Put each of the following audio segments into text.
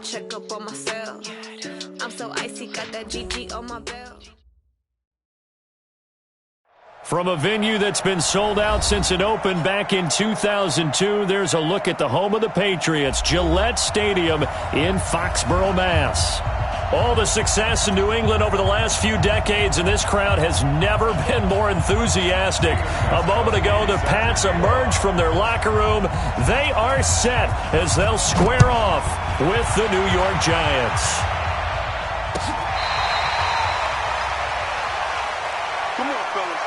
check up on myself. I'm so icy, got that GG on my belt. From a venue that's been sold out since it opened back in 2002, there's a look at the home of the Patriots, Gillette Stadium in Foxborough, Mass. All the success in New England over the last few decades, and this crowd has never been more enthusiastic. A moment ago, the Pats emerged from their locker room. They are set as they'll square off with the New York Giants. Come on, fellas.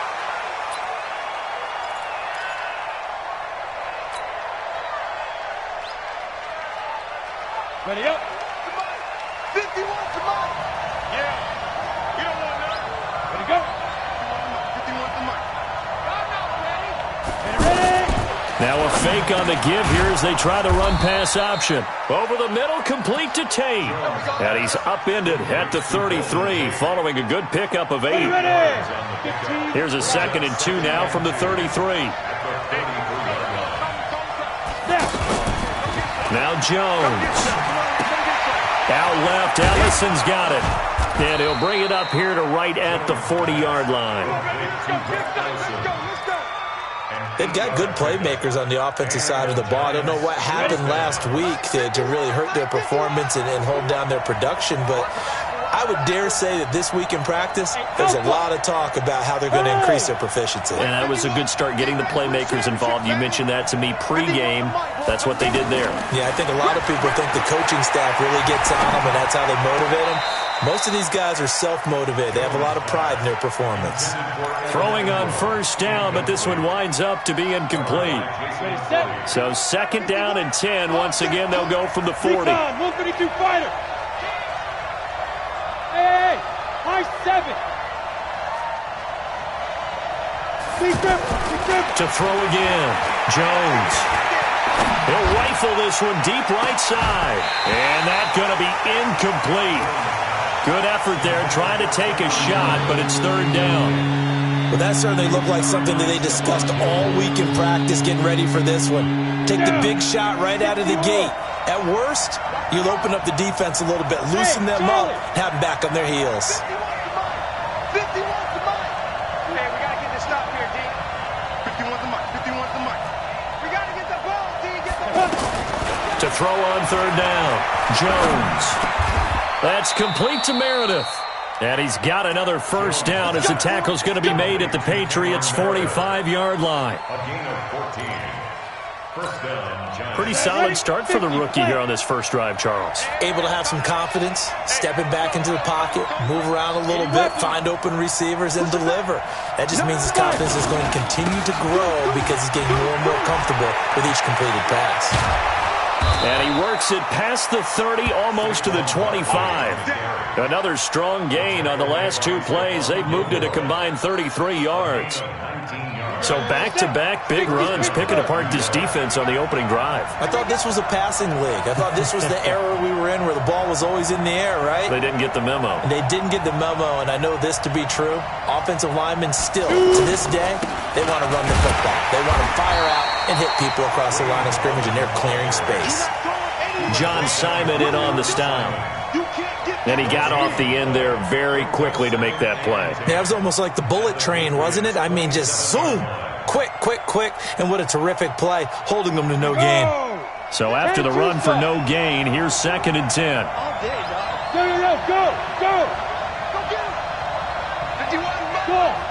Ready up. 51 to Mike. Yeah. You don't want none. Ready go. 51 to Mike. Ready. Now a fake on the give here as they try the run-pass option. Over the middle, complete to Tate. And he's upended at the 33, following a good pickup of 8. Here's a 2nd and 2 now from the 33. Now Jones. Out left, Ellison's got it. And he'll bring it up here to right at the 40-yard line. They've got good playmakers on the offensive side of the ball. I don't know what happened last week to really hurt their performance and hold down their production, but I would dare say that this week in practice, there's a lot of talk about how they're going to increase their proficiency. And that was a good start getting the playmakers involved. You mentioned that to me pregame. That's what they did there. Yeah, I think a lot of people think the coaching staff really gets on them, and that's how they motivate them. Most of these guys are self-motivated. They have a lot of pride in their performance. Throwing on first down, but this one winds up to be incomplete. So 2nd down and 10. Once again, they'll go from the 40. 152 fighter. Hey, high 7. To throw again. Jones. He'll rifle this one deep right side. And that's going to be incomplete. Good effort there, trying to take a shot, but it's 3rd down. Well, that certainly looked like something that they discussed all week in practice, getting ready for this one. Take the big shot right out of the gate. At worst, you'll open up the defense a little bit, loosen them up, have them back on their heels. 51 to Mike. Hey, we got to get this stop here, D. 51 to Mike. 51 to Mike. We got to get the ball, D. Get the ball. To throw on 3rd down. Jones. That's complete to Meredith. And he's got another first down as the tackle's going to be made at the Patriots' 45-yard line. Pretty solid start for the rookie here on this first drive, Charles. Able to have some confidence, stepping back into the pocket, move around a little bit, find open receivers, and deliver. That just means his confidence is going to continue to grow because he's getting more and more comfortable with each completed pass. And he works it past the 30, almost to the 25. Another strong gain on the last 2 plays. They've moved it a combined 33 yards. So back-to-back big runs, picking apart this defense on the opening drive. I thought this was a passing league. I thought this was the era we were in where the ball was always in the air, right? They didn't get the memo. They didn't get the memo, and I know this to be true. Offensive linemen still, to this day, they want to run the football. They want to fire out and hit people across the line of scrimmage, and they're clearing space. John Simon in on the stop. And he got off the end there very quickly to make that play. Yeah, it was almost like the bullet train, wasn't it? I mean, just zoom, quick, and what a terrific play, holding them to no gain. So after the run for no gain, here's 2nd and 10. Go.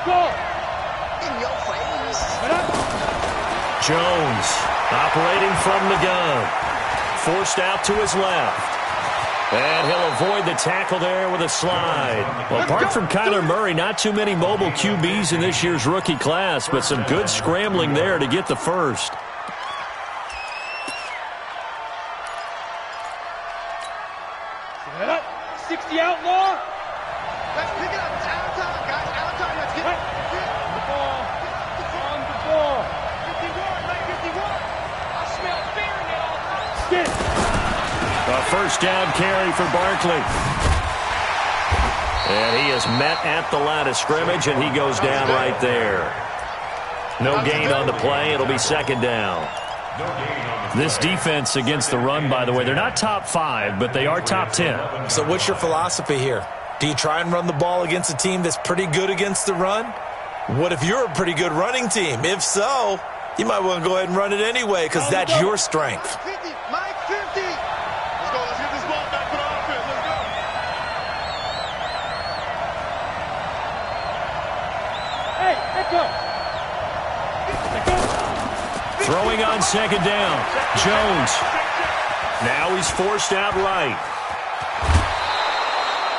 Go. In your face. Jones operating from the gun. Forced out to his left. And he'll avoid the tackle there with a slide. Well, apart from Kyler Murray, not too many mobile QBs in this year's rookie class, but some good scrambling there to get the first. Set up. 60 outlaw. Let's pick it up. It's out of time, guys. Out of time. Let's get it. On the ball. On the ball. 51, like 51. I smell fear in it all. Skit. A first down carry for Barkley. And he is met at the line of scrimmage, and he goes down right there. No gain on the play. It'll be 2nd down. This defense against the run, by the way, they're not top 5, but they are top 10. So what's your philosophy here? Do you try and run the ball against a team that's pretty good against the run? What if you're a pretty good running team? If so, you might want to go ahead and run it anyway because that's your strength. 50, Mike 50. Let's go. Let's get this ball back for the offense. Let's go. Hey, let go. Throwing on second down. Jones. Now he's forced out right.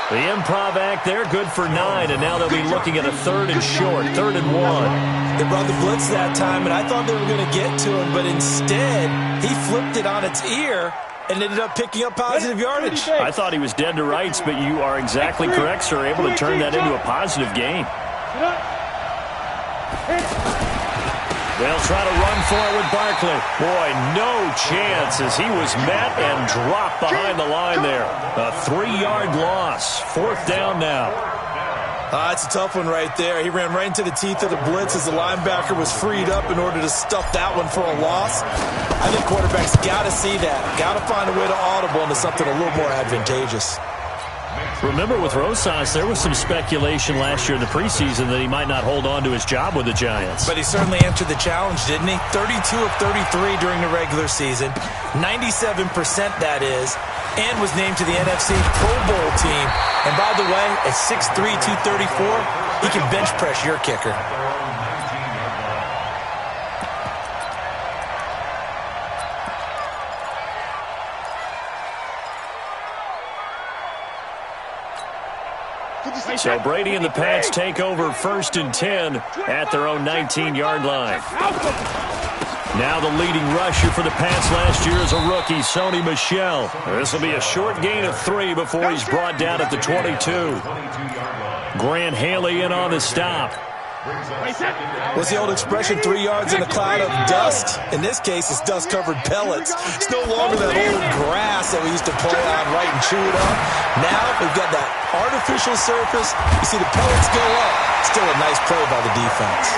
The improv act there, good for 9, and now they'll be looking at a 3rd and short, 3rd and 1. They brought the blitz that time, and I thought they were going to get to him, but instead he flipped it on its ear and ended up picking up positive yardage. I thought he was dead to rights, but you are exactly correct, sir. Able to turn that into a positive gain. They'll try to run for it with Barkley. Boy, no chance as he was met and dropped behind the line there. A 3-yard loss. 4th down now. It's a tough one right there. He ran right into the teeth of the blitz as the linebacker was freed up in order to stuff that one for a loss. I think quarterbacks got to see that. Got to find a way to audible into something a little more advantageous. Remember, with Rosas, there was some speculation last year in the preseason that he might not hold on to his job with the Giants. But he certainly answered the challenge, didn't he? 32 of 33 during the regular season, 97% that is, and was named to the NFC Pro Bowl team. And by the way, at 6'3", 234, he can bench press your kicker. So Brady and the Pats take over 1st and 10 at their own 19-yard line. Now the leading rusher for the Pats last year is a rookie, Sony Michel. This will be a short gain of 3 before he's brought down at the 22. Grant Haley in on the stop. What's the old expression, 3 yards in a cloud of dust? In this case, it's dust-covered pellets. It's no longer that old grass that we used to play on, right, and chew it up. Now we've got that artificial surface. You see the pellets go up. Still a nice play by the defense.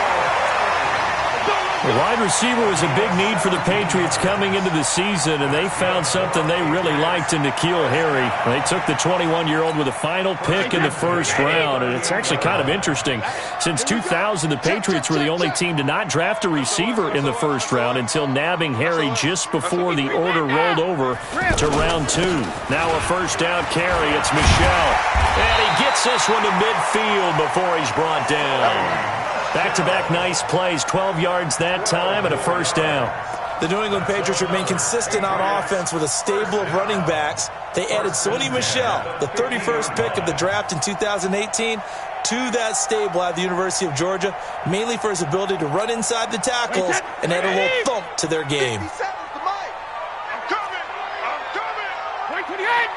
The wide receiver was a big need for the Patriots coming into the season, and they found something they really liked in N'Keal Harry. They took the 21-year-old with a final pick in the 1st round, and it's actually kind of interesting. Since 2000, the Patriots were the only team to not draft a receiver in the 1st round until nabbing Harry just before the order rolled over to round 2. Now a 1st down carry. It's Michel, and he gets this one to midfield before he's brought down. Back-to-back nice plays, 12 yards that time and a 1st down. The New England Patriots remain consistent on offense with a stable of running backs. They added Sony Michel, the 31st pick of the draft in 2018, to that stable at the University of Georgia, mainly for his ability to run inside the tackles and add a little thump to their game. I'm coming. I'm coming. 28.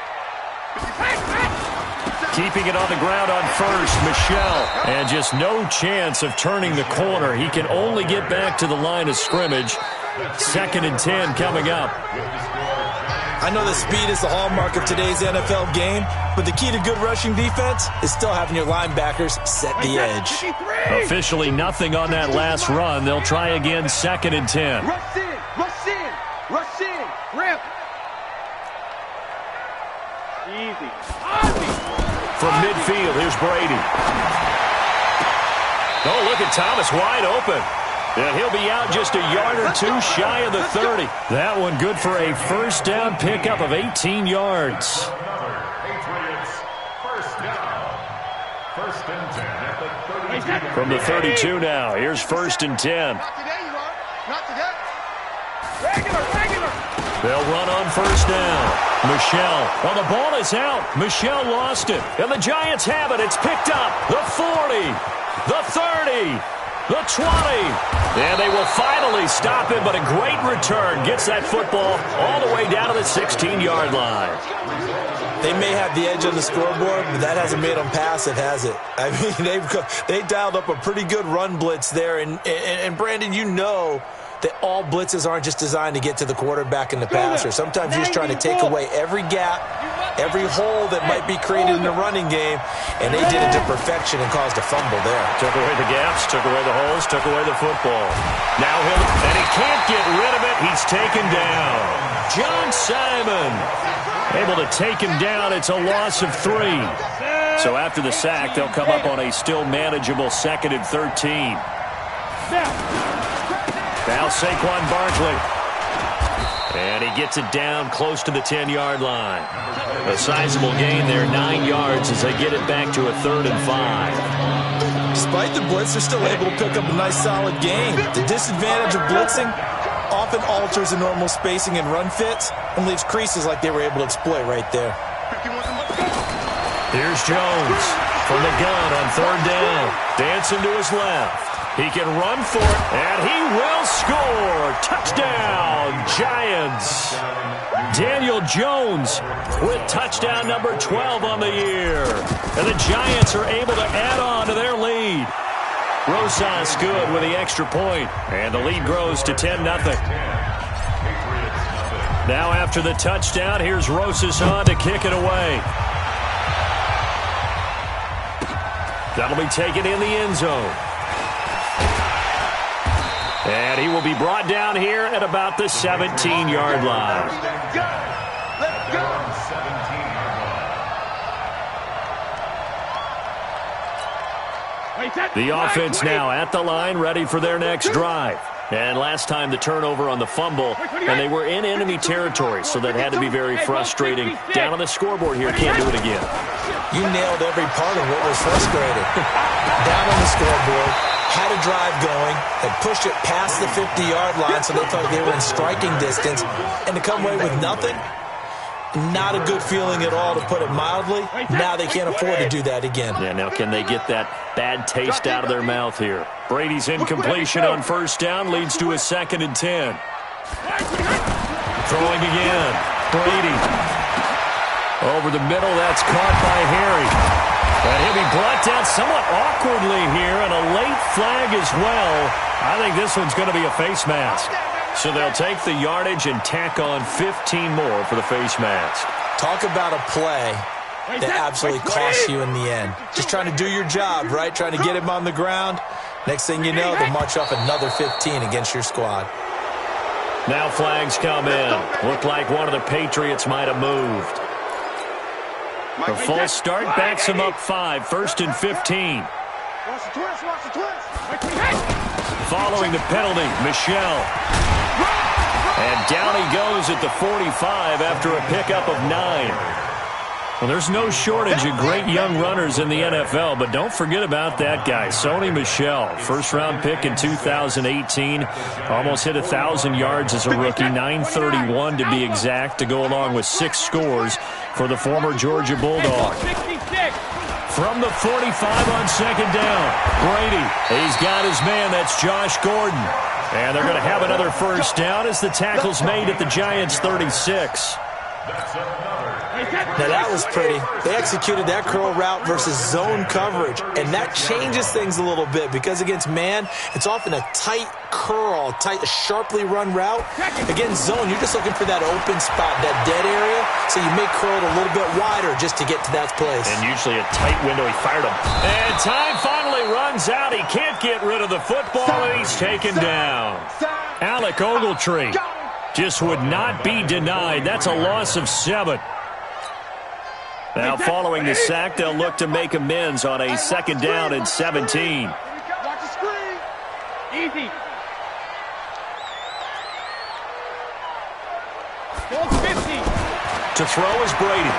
Keeping it on the ground on 1st, Michel. And just no chance of turning the corner. He can only get back to the line of scrimmage. 2nd and 10 coming up. I know that speed is the hallmark of today's NFL game, but the key to good rushing defense is still having your linebackers set the edge. Officially nothing on that last run. They'll try again, 2nd and 10. Rush in. Rush in. Rush in. Ramp. Easy. From midfield, here's Brady. Oh, look at Thomas wide open. And he'll be out just a yard or 2 shy of the 30. That one good for a 1st down pickup of 18 yards. From the 32 now, here's 1st and 10. Not today, you are. Not today. Regular. They'll run on 1st down. Michel. Well, the ball is out. Michel lost it. And the Giants have it. It's picked up. The 40. The 30. The 20. And they will finally stop him, but a great return. Gets that football all the way down to the 16-yard line. They may have the edge on the scoreboard, but that hasn't made them pass it, has it? I mean, they dialed up a pretty good run blitz there. And Brandon, you know that all blitzes aren't just designed to get to the quarterback and the passer. Sometimes you're just trying to take away every gap, every hole that might be created in the running game, and they did it to perfection and caused a fumble there. Took away the gaps, took away the holes, took away the football. Now and he can't get rid of it. He's taken down. John Simon able to take him down. It's a loss of 3. So after the sack, they'll come up on a still manageable 2nd and 13. Now Saquon Barkley. And he gets it down close to the 10-yard line. A sizable gain there, 9 yards as they get it back to a 3rd and 5. Despite the blitz, they're still able to pick up a nice solid gain. The disadvantage of blitzing often alters the normal spacing and run fits and leaves creases like they were able to exploit right there. Here's Jones from the gun on 3rd down. Dancing to his left. He can run for it, and he will score. Touchdown, Giants. Daniel Jones with touchdown number 12 on the year. And the Giants are able to add on to their lead. Rosas good with the extra point, and the lead grows to 10-0. Now after the touchdown, here's Rosas on to kick it away. That'll be taken in the end zone. And he will be brought down here at about the 17-yard line. Let's go. The offense now at the line, ready for their next drive. And last time the turnover on the fumble, and they were in enemy territory, so that had to be very frustrating. Down on the scoreboard here, can't do it again. You nailed every part of what was frustrating. Down on the scoreboard, had a drive going, had pushed it past the 50-yard line so they thought they were in striking distance, and to come away with nothing, not a good feeling at all, to put it mildly. Now they can't afford to do that again. Yeah, now can they get that bad taste out of their mouth here? Brady's incompletion on 1st down leads to a 2nd and 10. Throwing again. Brady. Over the middle, that's caught by Harry. And he'll be brought down somewhat awkwardly here, and a late flag as well. I think this one's going to be a face mask. So they'll take the yardage and tack on 15 more for the face mask. Talk about a play that absolutely costs you in the end. Just trying to do your job, right? Trying to get him on the ground. Next thing you know, they'll march off another 15 against your squad. Now flags come in. Looked like one of the Patriots might have moved. A false start backs him up 5, 1st and 15. Watch the twist. Following the penalty, Michel. And down he goes at the 45 after a pickup of 9. Well, there's no shortage of great young runners in the NFL, but don't forget about that guy, Sony Michel. 1st-round pick in 2018. Almost hit 1,000 yards as a rookie, 931 to be exact, to go along with 6 scores for the former Georgia Bulldog. From the 45 on 2nd down, Brady. He's got his man. That's Josh Gordon. And they're going to have another 1st down as the tackle's made at the Giants' 36. Now that was pretty. They executed that curl route versus zone coverage, and that changes things a little bit because against man, it's often a tight curl, a sharply run route. Against zone, you're just looking for that open spot, that dead area, so you may curl it a little bit wider just to get to that place. And usually a tight window. He fired him. And time finally runs out. He can't get rid of the football, and he's taken down. Alec Ogletree just would not be denied. That's a loss of 7. Now, following the sack, they'll look to make amends on a 2nd down and 17. Watch the screen. Easy. To throw is Brady.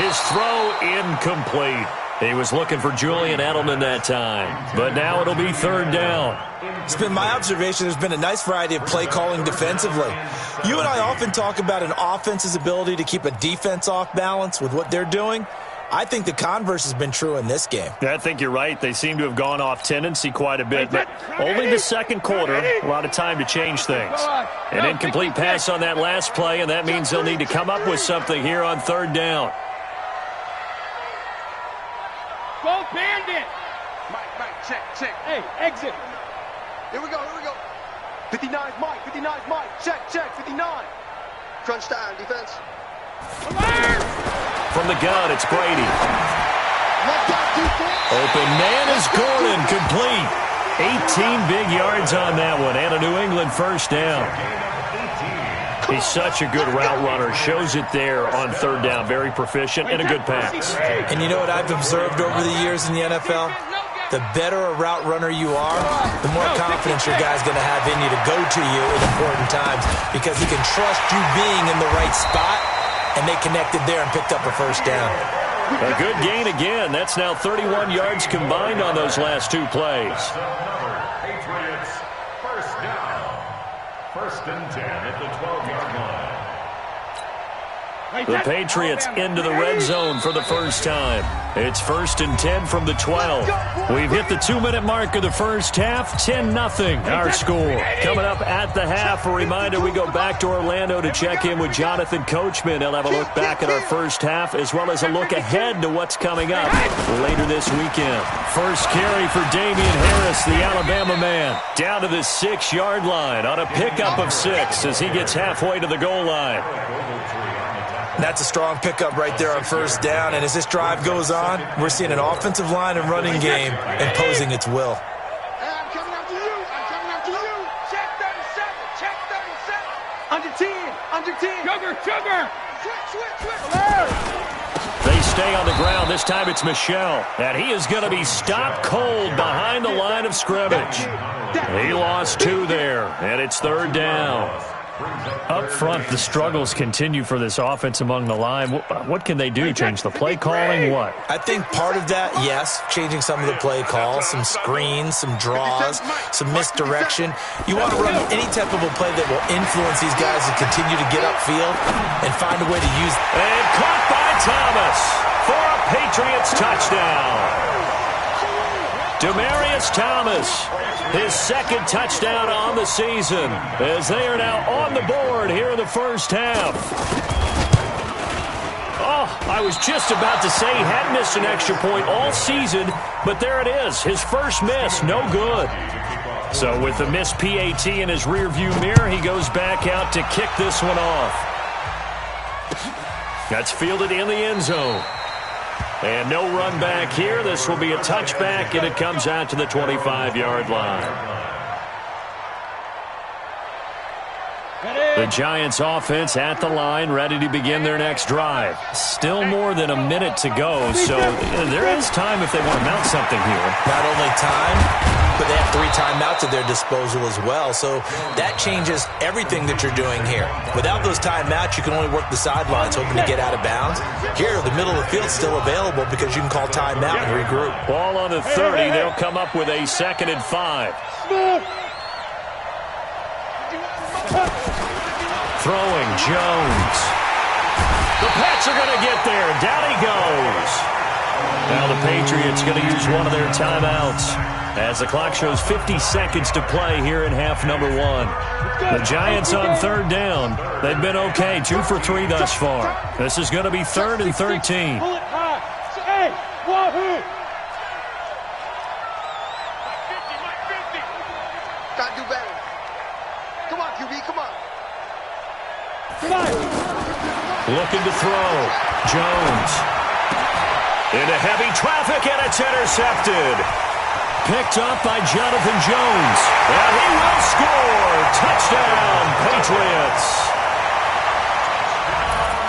His throw incomplete. He was looking for Julian Edelman that time. But now it'll be 3rd down. It's been my observation there's been a nice variety of play calling defensively. You and I often talk about an offense's ability to keep a defense off balance with what they're doing. I think the converse has been true in this game. I think you're right. They seem to have gone off tendency quite a bit, but only the 2nd quarter, a lot of time to change things. An incomplete pass on that last play, and that means they'll need to come up with something here on 3rd down. Go Bandit. Mike, check. Hey, exit. Here we go. 59's Mike. Check. 59. Crunch time, defense. From the gun, it's Grady. Open man is Gordon, complete. 18 big yards on that one, and a New England first down. He's such a good route runner. Shows it there on third down. Very proficient and a good pass. And you know what I've observed over the years in the NFL? The better a route runner you are, the more confidence your guy's going to have in you to go to you at important times because he can trust you being in the right spot, and they connected there and picked up a first down. A good gain again. That's now 31 yards combined on those last two plays. Patriots, first down. First and 10 at the 12-yard line. The Patriots into the red zone for the first time. It's first and 10 from the 12. We've hit the 2-minute mark of the first half. 10-0 our score. Coming up at the half, a reminder we go back to Orlando to check in with Jonathan Coachman. He'll have a look back at our first half as well as a look ahead to what's coming up later this weekend. First carry for Damian Harris, the Alabama man, down to the 6-yard line on a pickup of 6 as he gets halfway to the goal line. That's a strong pickup right there on first down. And as this drive goes on, we're seeing an offensive line and running game imposing its will. I'm coming after you. Check 37. Under 10. Sugar. Switch. They stay on the ground. This time it's Michel. And he is going to be stopped cold behind the line of scrimmage. He lost 2 there, and it's third down. Up front, the struggles continue for this offense among the line. What can they do? Change the play calling? What? I think part of that, yes, changing some of the play calls, some screens, some draws, some misdirection. You want to run any type of a play that will influence these guys to continue to get upfield and find a way to use. And caught by Thomas for a Patriots touchdown. Demaryius Thomas, his second touchdown on the season, as they are now on the board here in the first half. Oh, I was just about to say he hadn't missed an extra point all season, but there it is, his first miss, no good. So with the missed PAT in his rearview mirror, he goes back out to kick this one off. That's fielded in the end zone. And no run back here. This will be a touchback, and it comes out to the 25-yard line. The Giants offense at the line, ready to begin their next drive. Still more than a minute to go, so there is time if they want to mount something here. Not only time, but they have 3 timeouts at their disposal as well, so that changes everything that you're doing here. Without those timeouts, you can only work the sidelines, hoping to get out of bounds. Here, the middle of the field's still available because you can call timeout and regroup. Ball on the 30. They'll come up with a 2nd and 5. Throwing Jones. The Pats are going to get there. Down he goes. Now the Patriots going to use one of their timeouts as the clock shows 50 seconds to play here in half number 1. The Giants on third down. They've been okay, 2 for 3 thus far. This is going to be 3rd and 13. Pull it high. Hey, wahoo! Gotta do better. Come on, QB, come on. Looking to throw. Jones. Into heavy traffic, and it's intercepted. Picked up by Jonathan Jones. And he will score. Touchdown, Patriots.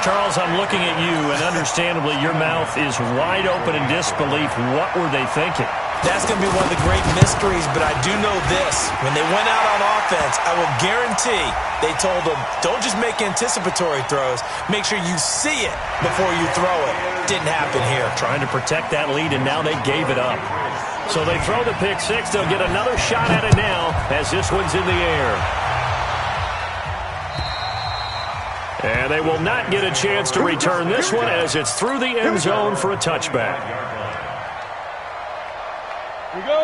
Charles, I'm looking at you, and understandably, your mouth is wide open in disbelief. What were they thinking? That's going to be one of the great mysteries, but I do know this. When they went out on offense, I will guarantee they told them, don't just make anticipatory throws. Make sure you see it before you throw it. Didn't happen here. Trying to protect that lead, and now they gave it up. So they throw the pick 6. They'll get another shot at it now as this one's in the air. And they will not get a chance to return this one as it's through the end zone for a touchback.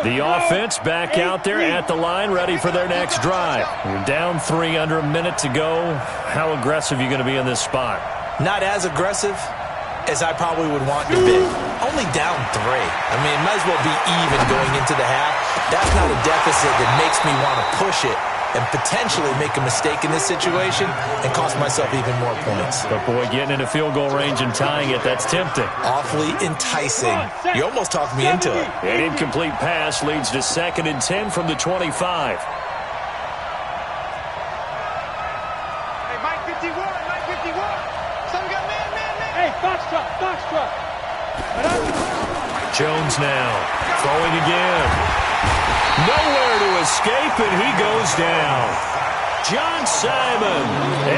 The offense back out there at the line, ready for their next drive. You're down 3, under a minute to go. How aggressive are you going to be in this spot? Not as aggressive, as I probably would want to be. Only down 3. I mean, it might as well be even going into the half. That's not a deficit that makes me want to push it and potentially make a mistake in this situation and cost myself even more points. But boy, getting into field goal range and tying it, that's tempting. Awfully enticing. You almost talked me into it. An incomplete pass leads to 2nd and 10 from the 25. Hey, Mike 51, Mike 51. So we got man. Hey, foxtrot. Jones now, throwing again. Nowhere to escape, and he goes down. John Simon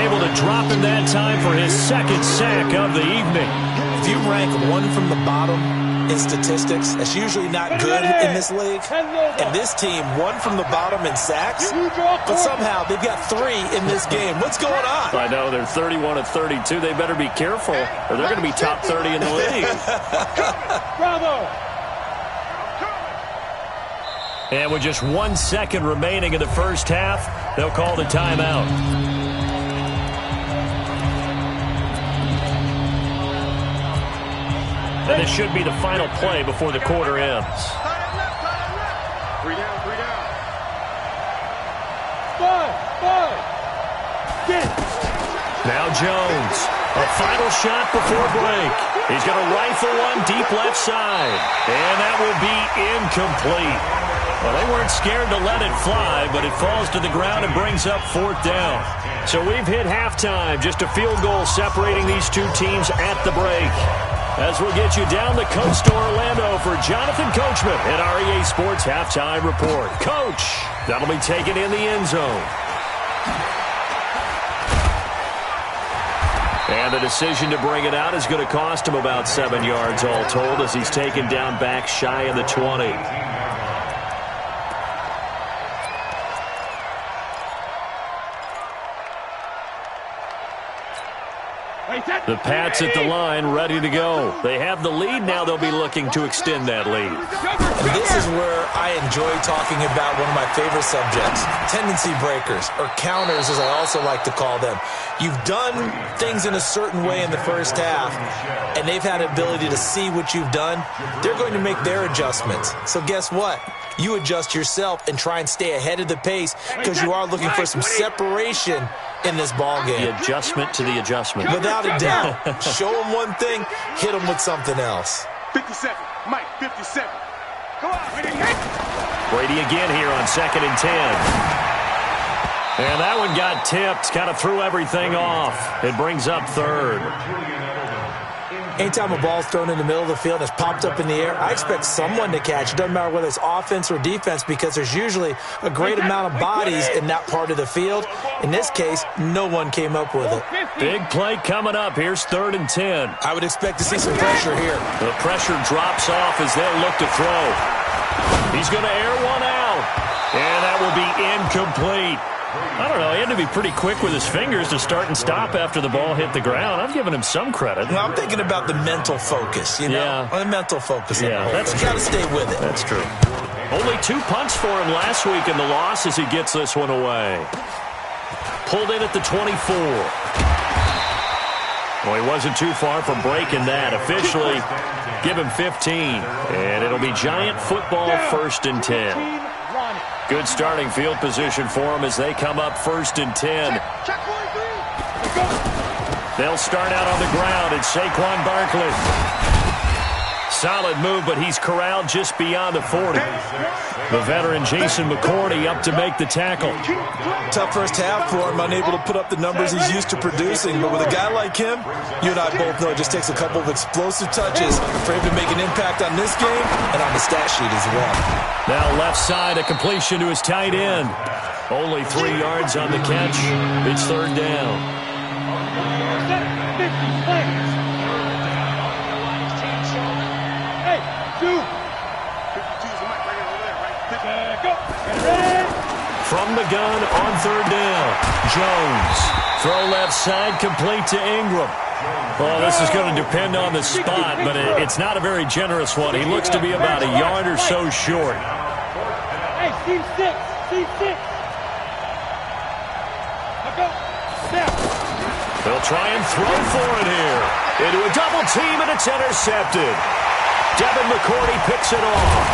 able to drop him that time for his 2nd sack of the evening. If you rank 1 from the bottom in statistics, that's usually not good in this league. And this team, 1 from the bottom in sacks, but somehow they've got 3 in this game. What's going on? I know, they're 31 of 32. They better be careful, or they're going to be top 30 in the league. Bravo. And with just 1 second remaining in the first half, they'll call the timeout. And this should be the final play before the quarter ends. 3 down. 5. Get it. Now Jones, a final shot before break. He's going to rifle one deep left side. And that will be incomplete. Well, they weren't scared to let it fly, but it falls to the ground and brings up 4th down. So we've hit halftime, just a field goal separating these two teams at the break. As we'll get you down the coast to Orlando for Jonathan Coachman at our EA Sports Halftime Report. Coach, that'll be taken in the end zone. And the decision to bring it out is going to cost him about 7 yards all told as he's taken down back shy of the 20. The Pats at the line, ready to go. They have the lead. Now they'll be looking to extend that lead. And this is where I enjoy talking about one of my favorite subjects, tendency breakers, or counters as I also like to call them. You've done things in a certain way in the first half, and they've had the ability to see what you've done. They're going to make their adjustments. So guess what? You adjust yourself and try and stay ahead of the pace because you are looking for some separation in this ball game. The adjustment to the adjustment. Without a doubt. Show them one thing, hit them with something else. 57, Mike 57. Come on, Brady again here on 2nd and 10. And that one got tipped, kind of threw everything off. It brings up 3rd. Anytime a ball's thrown in the middle of the field and it's popped up in the air, I expect someone to catch. It doesn't matter whether it's offense or defense because there's usually a great amount of bodies in that part of the field. In this case, no one came up with it. Big play coming up. Here's 3rd and 10. I would expect to see some pressure here. The pressure drops off as they'll look to throw. He's going to air one out. And that will be incomplete. I don't know. He had to be pretty quick with his fingers to start and stop after the ball hit the ground. I've given him some credit. Well, I'm thinking about the mental focus, you know? Yeah. The mental focus. Yeah, that's true. You got to stay with it. That's true. Only 2 punts for him last week in the loss as he gets this one away. Pulled in at the 24. Well, he wasn't too far from breaking that. Officially, give him 15. And it'll be Giant football 1st and 10. Good starting field position for them as they come up 1st and 10. They'll start out on the ground. It's Saquon Barkley. Solid move, but he's corralled just beyond the 40. The veteran Jason McCourty up to make the tackle. Tough first half for him, unable to put up the numbers he's used to producing. But with a guy like him, you and I both know it just takes a couple of explosive touches for him to make an impact on this game and on the stat sheet as well. Now left side, a completion to his tight end. Only 3 yards on the catch. It's 3rd down. From the gun on 3rd down. Jones. Throw left side, complete to Ingram. Well, this is going to depend on the spot, but it's not a very generous one. He looks to be about a yard or so short. Hey, C6. Let's go. Step. They'll try and throw for it here. Into a double team, and it's intercepted. Devin McCourty picks it off.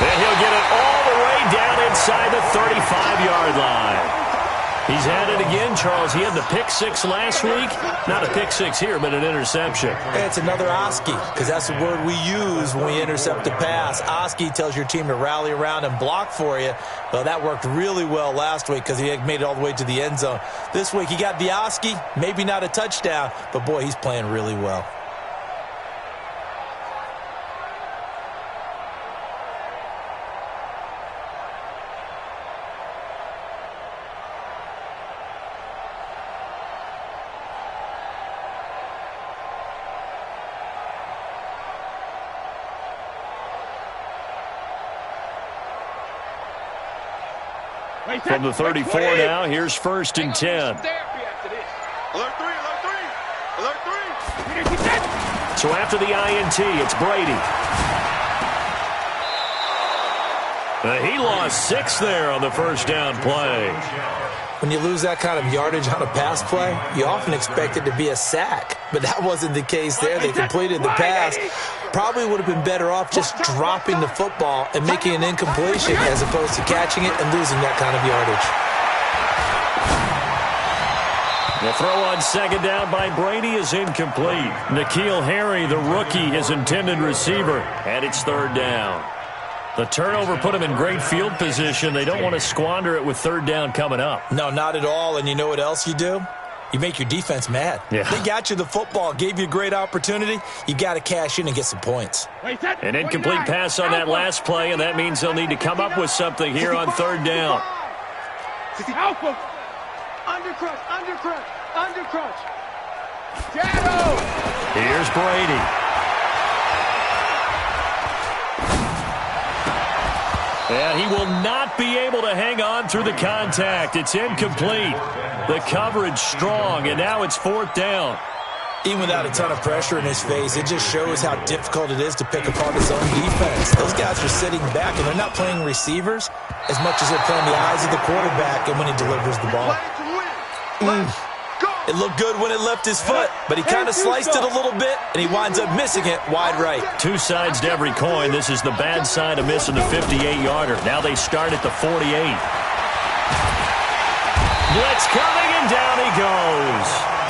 And he'll get it all the way down inside the 35-yard line. He's had it again, Charles. He had the pick six last week. Not a pick six here, but an interception. It's another Oski, because that's the word we use when we intercept a pass. Oski tells your team to rally around and block for you. Well, that worked really well last week because he made it all the way to the end zone. This week he got the Oski, maybe not a touchdown, but boy, he's playing really well. From the 34 now, here's 1st and 10. Alert 3, alert 3, alert 3. So after the INT, it's Brady. He lost 6 there on the first down play. When you lose that kind of yardage on a pass play, you often expect it to be a sack. But that wasn't the case there. They completed the pass. Probably would have been better off just dropping the football and making an incompletion as opposed to catching it and losing that kind of yardage. The throw on 2nd down by Brady is incomplete. N'Keal Harry, the rookie, his intended receiver, and it's 3rd down. The turnover put them in great field position. They don't want to squander it with 3rd down coming up. No, not at all. And you know what else you do? You make your defense mad. Yeah. They got you the football, gave you a great opportunity. You got to cash in and get some points. An incomplete pass on that last play, and that means they'll need to come up with something here on 3rd down. Alpha. Undercrunch, undercrunch, undercrunch. Shadow. Here's Brady. And he will not be able to hang on through the contact. It's incomplete. The coverage strong, and now it's 4th down. Even without a ton of pressure in his face, it just shows how difficult it is to pick apart his own defense. Those guys are sitting back, and they're not playing receivers as much as they're playing the eyes of the quarterback and when he delivers the ball. It looked good when it left his foot, but he kind of sliced it a little bit, and he winds up missing it wide right. 2 sides to every coin. This is the bad side of missing the 58-yarder. Now they start at the 48. Blitz coming, and down he goes.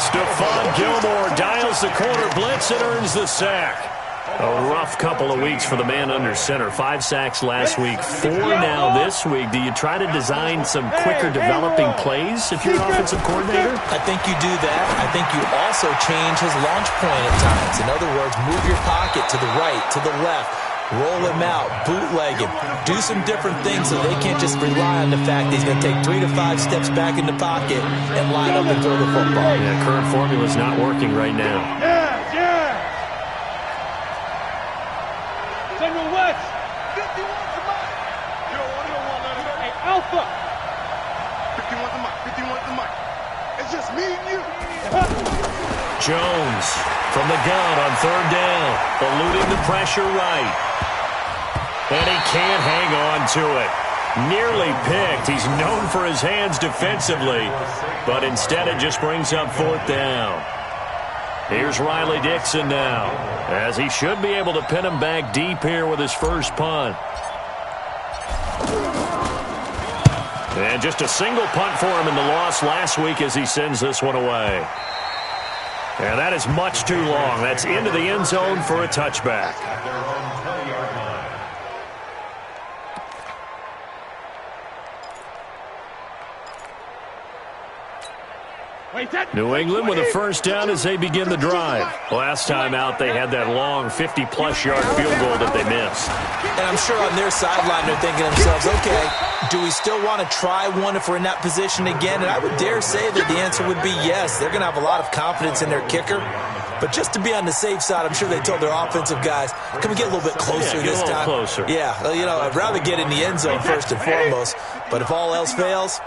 Stephon Gilmore dials the corner blitz and earns the sack. A rough couple of weeks for the man under center. 5 sacks last week, 4 now this week. Do you try to design some quicker developing plays if you're an offensive coordinator? I think you do that. I think you also change his launch point at times. In other words, move your pocket to the right, to the left, roll him out, bootleg him, do some different things so they can't just rely on the fact that he's going to take 3 to 5 steps back in the pocket and line up and throw the football. Yeah, current formula's not working right now. General West. 51's the mic. You don't want none of that. Hey, Alpha. 51's the mic. 51's the mic. It's just me and you. Jones from the gun on 3rd down, eluding the pressure right. And he can't hang on to it. Nearly picked. He's known for his hands defensively, but instead it just brings up 4th down. Here's Riley Dixon now, as he should be able to pin him back deep here with his first punt. And just a single punt for him in the loss last week as he sends this one away. And that is much too long. That's into the end zone for a touchback. New England with a first down as they begin the drive. Last time out, they had that long 50-plus yard field goal that they missed. And I'm sure on their sideline they're thinking to themselves, okay, do we still want to try one if we're in that position again? And I would dare say that the answer would be yes. They're going to have a lot of confidence in their kicker. But just to be on the safe side, I'm sure they told their offensive guys, can we get a little bit closer this time? Closer. Yeah, well, I'd rather get in the end zone first and foremost. But if all else fails,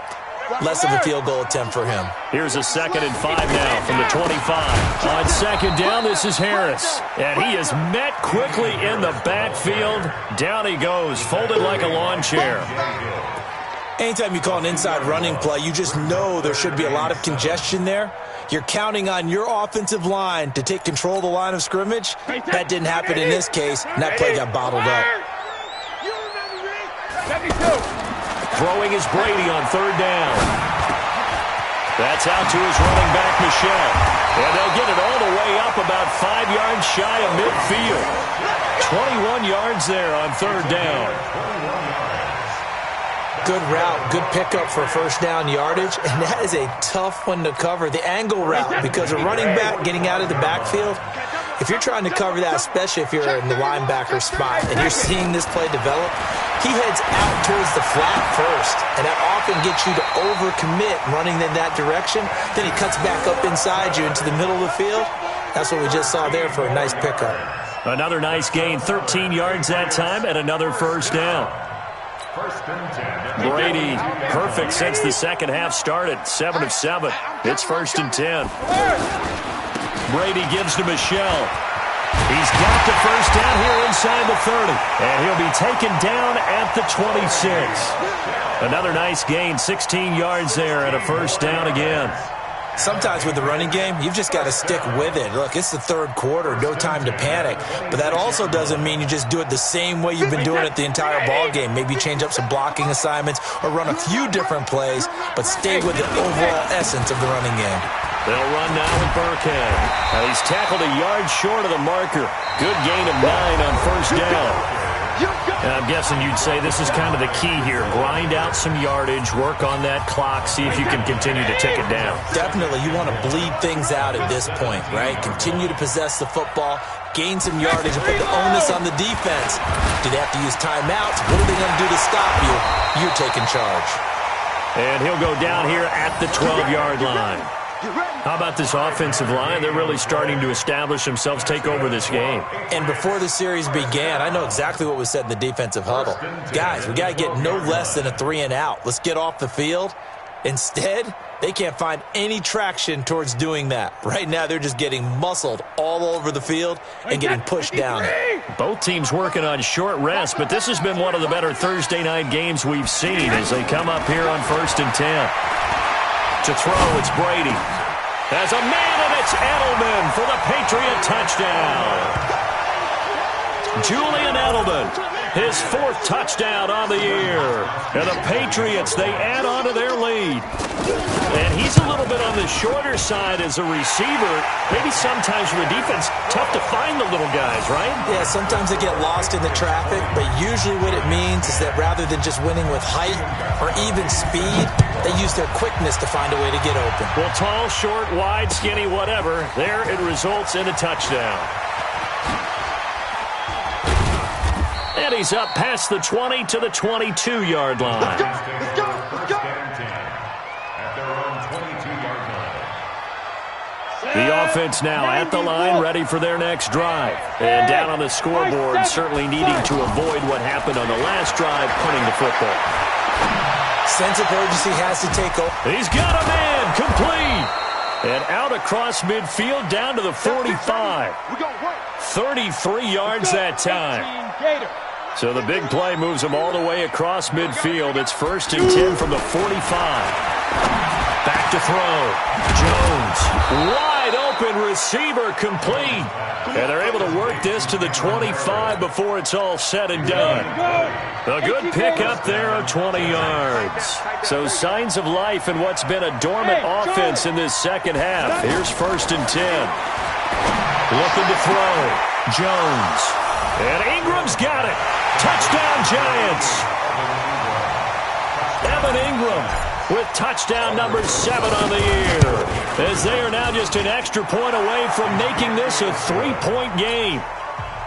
less of a field goal attempt for him. Here's a 2nd and 5 now from the 25. On 2nd down, this is Harris. And he is met quickly in the backfield. Down he goes, folded like a lawn chair. Anytime you call an inside running play, you just know there should be a lot of congestion there. You're counting on your offensive line to take control of the line of scrimmage. That didn't happen in this case, and that play got bottled up. Throwing is Brady on third down. That's out to his running back, Michelle. And they'll get it all the way up about 5 yards shy of midfield. 21 yards there on third down. Good route, good pickup for first down yardage, and that is a tough one to cover, the angle route, because a running back getting out of the backfield, if you're trying to cover that, especially if you're in the linebacker spot and you're seeing this play develop, he heads out towards the flat first, and that often gets you to overcommit running in that direction. Then he cuts back up inside you into the middle of the field. That's what we just saw there for a nice pickup. Another nice gain, 13 yards that time, and another first down. Brady, perfect since the second half started. 7 of 7. It's 1st and 10. Brady gives to Michelle. He's got the first down here inside the 30. And he'll be taken down at the 26. Another nice gain, 16 yards there and a first down again. Sometimes with the running game, you've just got to stick with it. Look, it's the third quarter, no time to panic. But that also doesn't mean you just do it the same way you've been doing it the entire ball game. Maybe change up some blocking assignments or run a few different plays, but stay with the overall essence of the running game. They'll run now with Burkhead. Now he's tackled a yard short of the marker. Good gain of 9 on first down. And I'm guessing you'd say this is kind of the key here. Grind out some yardage, work on that clock, see if you can continue to tick it down. Definitely. You want to bleed things out at this point, right? Continue to possess the football, gain some yardage, and put the onus on the defense. Do they have to use timeouts? What are they going to do to stop you? You're taking charge. And he'll go down here at the 12-yard line. How about this offensive line? They're really starting to establish themselves, take over this game. And before the series began, I know exactly what was said in the defensive huddle. Guys, we got to get no less than a 3-and-out. Let's get off the field. Instead, they can't find any traction towards doing that. Right now, they're just getting muscled all over the field and getting pushed down. Both teams working on short rest, but this has been one of the better Thursday night games we've seen as they come up here on 1st and 10. To throw, it's Brady. As a man, and it's Edelman for the Patriot touchdown. Julian Edelman, his 4th touchdown on the year. And the Patriots, they add on to their lead. And he's a little bit on the shorter side as a receiver. Maybe sometimes for the defense, tough to find the little guys, right? Yeah, sometimes they get lost in the traffic, but usually what it means is that rather than just winning with height or even speed, they use their quickness to find a way to get open. Well, tall, short, wide, skinny, whatever, there it results in a touchdown. And he's up past the 20 to the 22-yard line. Let's go, let's go. At their own 22-yard line. The offense now at the line, ready for their next drive. And down on the scoreboard, certainly needing to avoid what happened on the last drive, punting the football. Sense of urgency has to take over. He's got a man, complete. And out across midfield, down to the 45. 33 yards that time. So the big play moves him all the way across midfield. It's 1st and 10 from the 45. Back to throw. Jones, wide open receiver, complete. And they're able to work this to the 25 before it's all said and done. A good pickup there of 20 yards. So signs of life in what's been a dormant offense in this second half. Here's 1st and 10. Looking to throw. Jones. And Ingram's got it. Touchdown, Giants. Evan Ingram with touchdown number 7 on the year, as they are now just an extra point away from making this a 3-point game.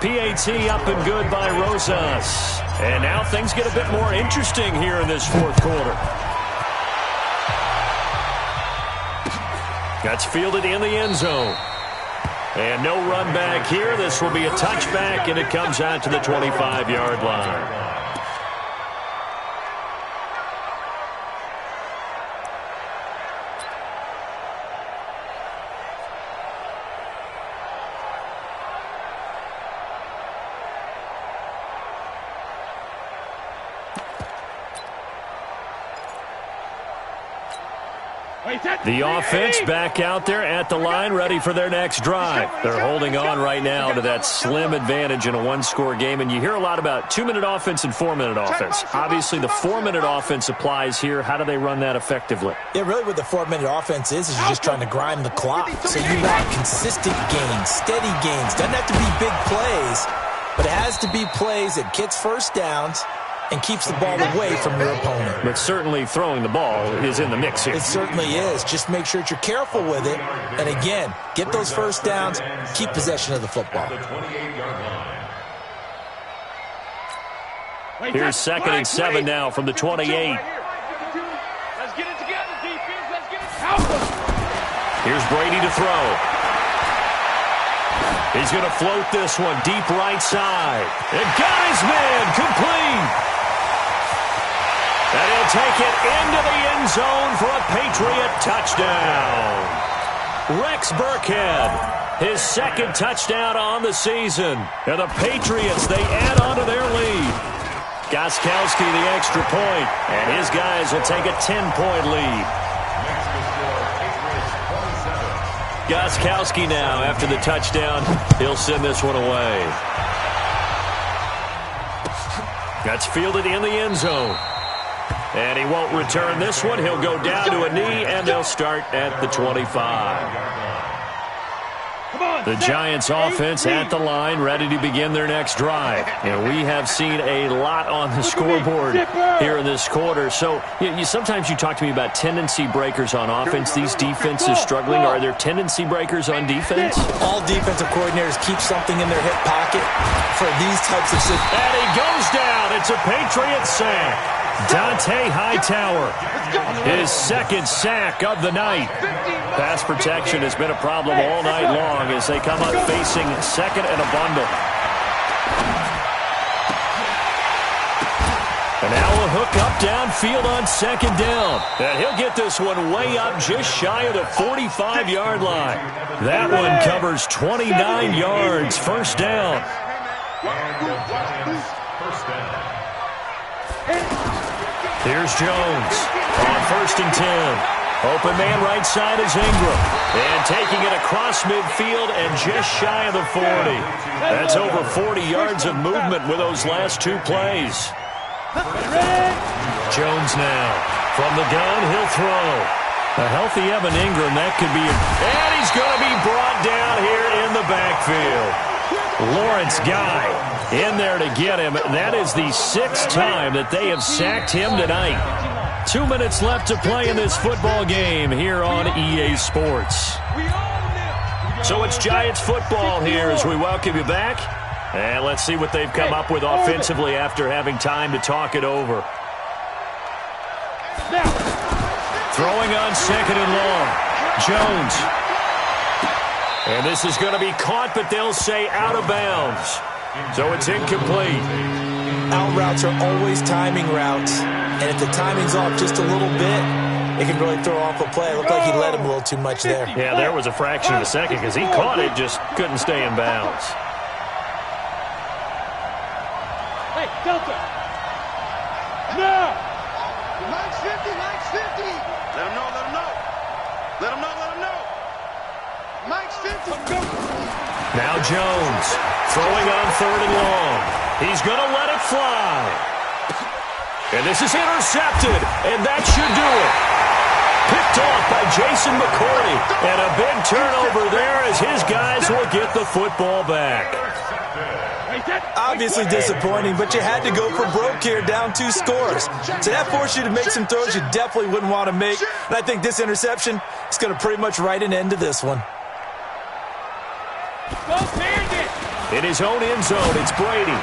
PAT up and good by Rosas. And now things get a bit more interesting here in this 4th quarter. That's fielded in the end zone. And no run back here. This will be a touchback, and it comes out to the 25-yard line. The offense back out there at the line, ready for their next drive. They're holding on right now to that slim advantage in a one-score game, and you hear a lot about 2-minute offense and 4-minute offense. Obviously, the 4-minute offense applies here. How do they run that effectively? Yeah, really what the 4-minute offense is you're just trying to grind the clock. So you want consistent gains, steady gains. Doesn't have to be big plays, but it has to be plays that gets first downs and keeps the ball away from your opponent. But certainly throwing the ball is in the mix here. It certainly is. Just make sure that you're careful with it. And again, get those first downs, keep possession of the football. Here's 2nd and 7 now from the 28. Let's get it together, defense. Let's get it. Here's Brady to throw. He's going to float this one deep right side. And got his man complete. And he'll take it into the end zone for a Patriot touchdown. Rex Burkhead, his 2nd touchdown on the season. And the Patriots, they add on to their lead. Gostkowski the extra point, and his guys will take a 10-point lead. Gostkowski now, after the touchdown, he'll send this one away. That's fielded in the end zone. And he won't return this one. He'll go down to a knee, and they'll start at the 25. The Giants offense at the line, ready to begin their next drive. And we have seen a lot on the scoreboard here in this quarter. So sometimes you talk to me about tendency breakers on offense. These defenses struggling. Are there tendency breakers on defense? All defensive coordinators keep something in their hip pocket for these types of situations. And he goes down. It's a Patriot sack. Dante Hightower, his 2nd sack of the night. Pass protection has been a problem all night long as they come up facing 2nd and a bundle. And now a hook up downfield on 2nd down. And he'll get this one way up just shy of the 45-yard line. That one covers 29 yards. First down. Here's Jones on 1st and 10. Open man right side is Ingram. And taking it across midfield and just shy of the 40. That's over 40 yards of movement with those last 2 plays. Jones now. From the gun, he'll throw. A healthy Evan Ingram, that could be. And he's going to be brought down here in the backfield. Lawrence Guy in there to get him. That is the 6th time that they have sacked him tonight. 2 minutes left to play in this football game here on EA Sports. So it's Giants football here as we welcome you back. And let's see what they've come up with offensively after having time to talk it over. Throwing on 2nd and long. Jones. And this is going to be caught, but they'll say out of bounds. So it's incomplete. Out routes are always timing routes. And if the timing's off just a little bit, it can really throw off a play. It looked like he let him a little too much there. Yeah, there was a fraction of a second because he caught it, just couldn't stay in bounds. Hey, Delta. No! Mike's 50, Mike's 50. Let him know, let him know. Let him know, let him know. Mike's 50. Now Jones throwing on 3rd and long. He's going to let it fly. And this is intercepted, and that should do it. Picked off by Jason McCourty. And a big turnover there as his guys will get the football back. Obviously disappointing, but you had to go for broke here, down 2 scores. So that forced you to make some throws you definitely wouldn't want to make. And I think this interception is going to pretty much write an end to this one. In his own end zone, it's Brady.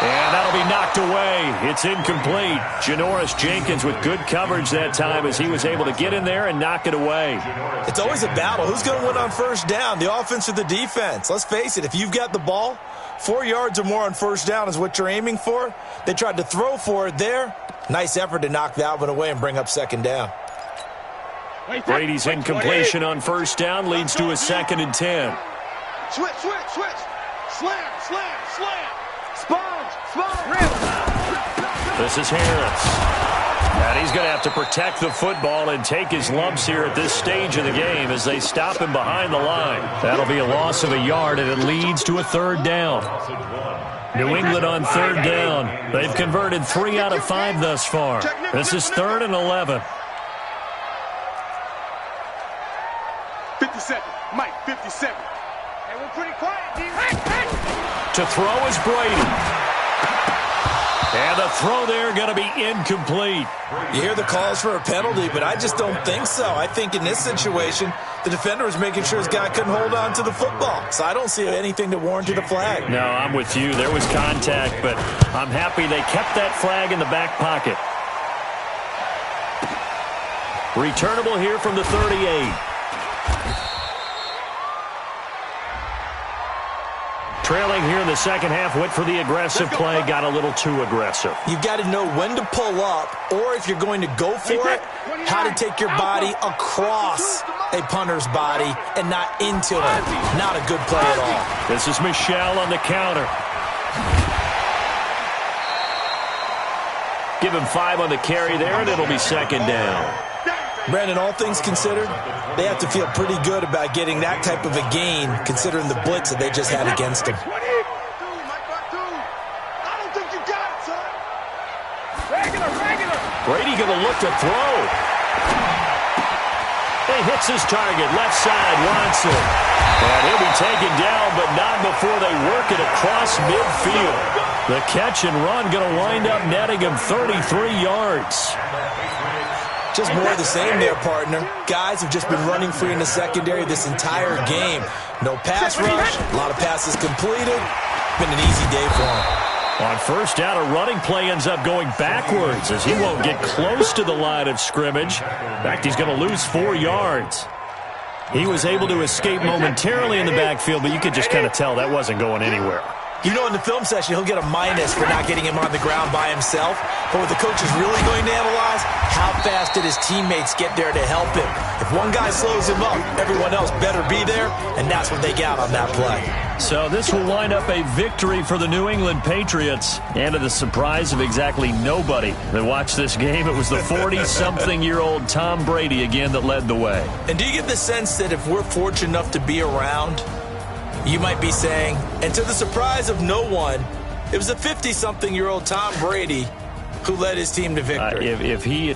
And that'll be knocked away. It's incomplete. Janoris Jenkins with good coverage that time as he was able to get in there and knock it away. It's always a battle. Who's going to win on first down, the offense or the defense? Let's face it, if you've got the ball, 4 yards or more on first down is what you're aiming for. They tried to throw for it there. Nice effort to knock that one away and bring up 2nd down. Brady's incompletion on first down leads to a 2nd and 10. Switch, switch, switch. Slam, slam, slam. Sponge, sponge. This is Harris. And he's going to have to protect the football and take his lumps here at this stage of the game as they stop him behind the line. That'll be a loss of a yard, and it leads to a third down. New England on third down. They've converted 3 out of 5 thus far. This is 3rd and 11. 57. Mike, 57. Hey, we're pretty quiet, D. To throw is Brady. And the throw there going to be incomplete. You hear the calls for a penalty, but I just don't think so. I think in this situation, the defender was making sure his guy couldn't hold on to the football. So I don't see anything that warranted a flag. No, I'm with you. There was contact, but I'm happy they kept that flag in the back pocket. Returnable here from the 38. Trailing here in the second half, went for the aggressive play, got a little too aggressive. You've got to know when to pull up, or if you're going to go for it, how to take your body across a punter's body and not into it. Not a good play at all. This is Michelle on the counter. Give him 5 on the carry there, and it'll be second down. Brandon, all things considered, they have to feel pretty good about getting that type of a gain, considering the blitz that they just had against them. I don't think you got it, son. Regular. Brady going to look to throw. He hits his target, left side, Watson. And he'll be taken down, but not before they work it across midfield. The catch and run going to wind up netting him 33 yards. Just more of the same there, partner. Guys have just been running free in the secondary this entire game. No pass rush, a lot of passes completed. Been an easy day for him. On first down, a running play ends up going backwards as he won't get close to the line of scrimmage. In fact, he's going to lose 4 yards. He was able to escape momentarily in the backfield, but you could just kind of tell that wasn't going anywhere. You know, in the film session, he'll get a minus for not getting him on the ground by himself. But what the coach is really going to analyze, how fast did his teammates get there to help him? If one guy slows him up, everyone else better be there, and that's what they got on that play. So this will wind up a victory for the New England Patriots. And to the surprise of exactly nobody that watched this game, it was the 40-something-year-old Tom Brady again that led the way. And do you get the sense that if we're fortunate enough to be around, you might be saying, and to the surprise of no one, it was a 50-something-year-old Tom Brady who led his team to victory. If he